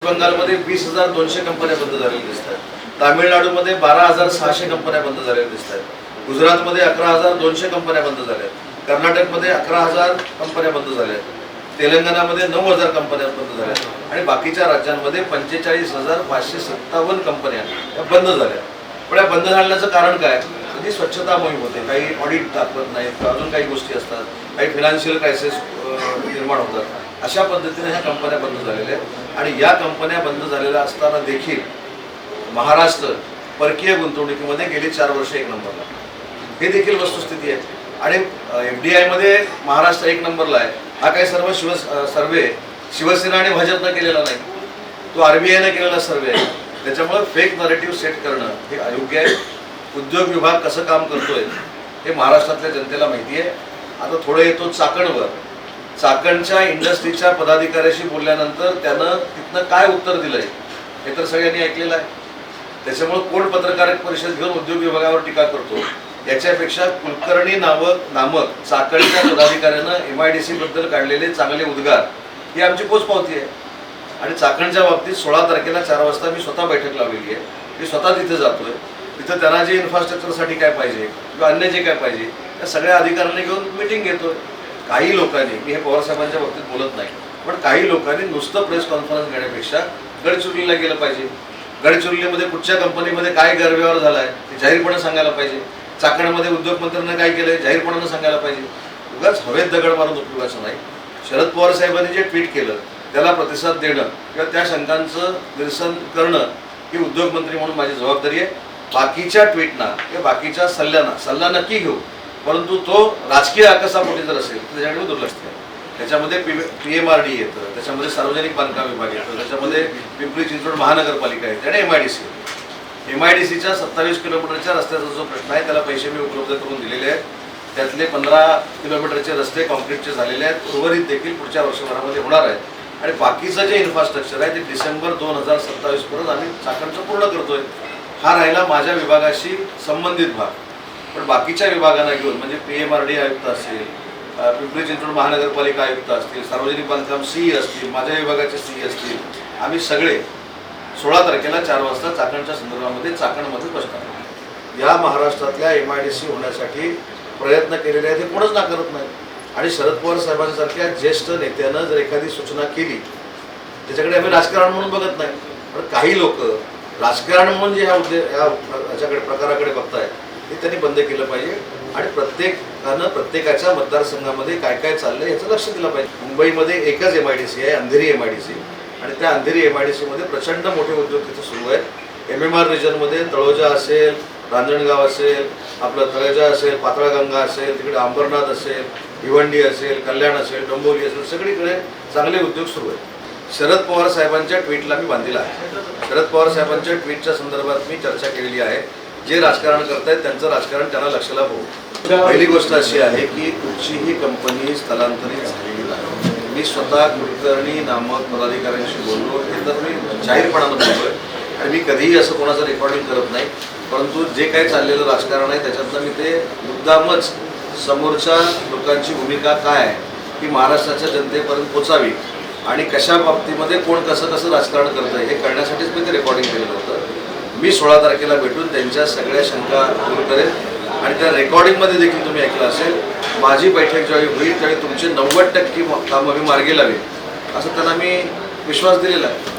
बंगालमध्ये 20,200 कंपन्या बंद झालेल्या दिसतात. तामिळनाडूमध्ये 12,600 कंपन्या बंद झालेल्या दिसतात. गुजरातमध्ये 11,200 कंपन्या बंद झाल्या. कर्नाटकमध्ये 11,000 कंपन्या बंद झाल्या. तेलंगणामध्ये 9,000 कंपन्या बंद झाल्या आणि बाकीच्या राज्यांमध्ये 45,557 कंपन्या या बंद झाल्या. पण या बंद झाल्याचं कारण काय? कधी स्वच्छता मोहीम होते, काही ऑडिट दाखवत नाहीत, अजून काही गोष्टी असतात, काही फिनान्शियल क्रायसिस निर्माण होतात. अशा पद्धतीने ह्या कंपन्या बंद झालेल्या आहेत आणि या कंपन्या बंद झालेल्या असताना देखील महाराष्ट्र परकीय गुंतवणुकीमध्ये गेली 4 वर्ष 1 नंबरला. हे देखील वस्तुस्थिती आहे. आणि FDI मध्ये महाराष्ट्र 1 नंबरला आहे. हा काही सर्व सर्वे शिवसेना आणि भाजपनं केलेला नाही, तो RBIनं केलेला सर्वे आहे. त्याच्यामुळे फेक नरेटिव्ह सेट करणं हे अयोग्य आहे. उद्योग विभाग कसं काम करतोय हे महाराष्ट्रातल्या जनतेला माहिती आहे. आता थोडं येतो चाकणवर. चाकणच्या इंडस्ट्रीच्या पदाधिकाऱ्याशी बोलल्यानंतर त्यानं तिथनं काय उत्तर दिलंय हे तर सगळ्यांनी ऐकलेलं आहे. त्याच्यामुळे कोण पत्रकार परिषद घेऊन उद्योग विभागावर टीका करतो याच्यापेक्षा कुलकर्णी नामक चाकणच्या पदाधिकाऱ्यानं MIDC बद्दल काढलेले चांगले उद्गार ही आमची पोचपावती आहे. आणि चाकणच्या बाबतीत 16 तारखेला 4 वाजता मी स्वतः बैठक लावलेली आहे. मी स्वतः तिथे जातोय. तिथं त्यांना जे इन्फ्रास्ट्रक्चरसाठी काय पाहिजे किंवा अन्य जे काय पाहिजे त्या सगळ्या अधिकाऱ्यांनी घेऊन मिटिंग घेतोय. काही लोकांनी, मी हे पवारसाहेबांच्या बाबतीत बोलत नाही, पण काही लोकांनी नुसतं प्रेस कॉन्फरन्स घेण्यापेक्षा गडचिरोलीला गेलं पाहिजे. गडचिरोलीमध्ये कुठच्या कंपनीमध्ये काय गैरव्यवहार झाला आहे ते जाहीरपणे सांगायला पाहिजे. चाकणमध्ये उद्योगमंत्र्यांना काय केलंय जाहीरपणानं सांगायला पाहिजे. उगाच हवेत दगड मारून उपयोगाचं नाही. शरद पवार साहेबांनी जे ट्विट केलं त्याला प्रतिसाद देणं किंवा त्या शंकांचं निरसन करणं ही उद्योगमंत्री म्हणून माझी जबाबदारी आहे. बाकीच्या ट्विटना किंवा बाकीच्या सल्ला नक्की घेऊ, परंतु तो राजकीय आकसापोटी जर असेल तर त्याच्याकडे दुर्लक्ष करेल. त्याच्यामध्ये PMRD येतं, त्याच्यामध्ये सार्वजनिक बांधकाम विभाग येतो, त्याच्यामध्ये पिंपरी चिंचवड महानगरपालिका येते आणि MIDCच्या 27 किलोमीटरच्या रस्त्याचा जो प्रश्न आहे त्याला पैसे मी उपलब्ध करून दिलेले आहेत. त्यातले 15 किलोमीटरचे रस्ते कॉन्क्रीटचे झालेले आहेत. उर्वरित देखील पुढच्या वर्षभरामध्ये होणार आहेत. आणि बाकीचं जे इन्फ्रास्ट्रक्चर आहे ते डिसेंबर 2027 पर्यंत आम्ही चाकणचं पूर्ण करतोय. हा राहिला माझ्या विभागाशी संबंधित भाग. पण बाकीच्या विभागांना घेऊन म्हणजे PMRD आयुक्त असेल, पिंपरी चिंचवड महानगरपालिका आयुक्त असतील, सार्वजनिक बांधकाम CE असतील, माझ्या विभागाचे CE असतील, आम्ही सगळे 16 तारखेला 4 वाजता चाकणच्या संदर्भामध्ये चाकणमध्ये बसणार. या महाराष्ट्रातल्या MIDC होण्यासाठी प्रयत्न केलेले आहेत, हे कोणच नाकारत नाही. आणि शरद पवार साहेबांसारख्या ज्येष्ठ नेत्यानं जर एखादी सूचना केली त्याच्याकडे आम्ही राजकारण म्हणून बघत नाही. पण काही लोक राजकारण म्हणून जे याच्याकडे प्रकाराकडे बघताय हे त्यांनी बंद केलं पाहिजे. आणि प्रत्येकानं प्रत्येकाच्या मतदारसंघामध्ये काय काय चाललंय याचं लक्ष दिलं पाहिजे. मुंबईमध्ये एकच MIDC आहे, अंधेरी MIDC. आणि त्या अंधेरी MIDC मध्ये प्रचंड मोठे उद्योग तिथे सुरू आहेत. MMR रिजनमध्ये तळोजा असेल, रांजणगाव असेल, आपलं तळोजा असेल, पाताळगंगा असेल, तिकडे अंबरनाथ असेल, भिवंडी असेल, कल्याण असेल, डोंबिवली असेल, सगळीकडे चांगले उद्योग सुरू आहेत. शरद पवार साहेबांच्या ट्विटला मी बांधलेला आहे. शरद पवार साहेबांच्या ट्विटच्या संदर्भात मी चर्चा केलेली आहे. जे राजकारण करतायत त्यांचं राजकारण त्यांना लक्षाला होऊ. पहिली गोष्ट अशी आहे की कुठचीही कंपनी स्थलांतरित झालेली नाही. मी स्वतः कुलकर्णी नामक पदाधिकाऱ्यांशी बोललो, हे तर मी जाहीरपणानं बोलतोय आणि मी कधीही असं कोणाचं रेकॉर्डिंग करत नाही. परंतु जे काही चाललेलं राजकारण आहे त्याच्यातनं मी ते मुद्दामच समोरच्या लोकांची भूमिका काय आहे की महाराष्ट्राच्या जनतेपर्यंत पोचावी आणि कशा बाबतीमध्ये कोण कसं राजकारण करतं हे कळण्यासाठीच मी ते रेकॉर्डिंग केलेलं होतं. मी 16 तारखेला भेटून त्यांच्या सगळ्या शंका दूर करेन. आणि त्या रेकॉर्डिंगमध्ये देखील तुम्ही ऐकलं असेल, माझी बैठक ज्यावेळी होईल त्यावेळी तुमचे 90% कामं मी मार्गी लावेल असं त्यांना मी विश्वास दिलेला आहे.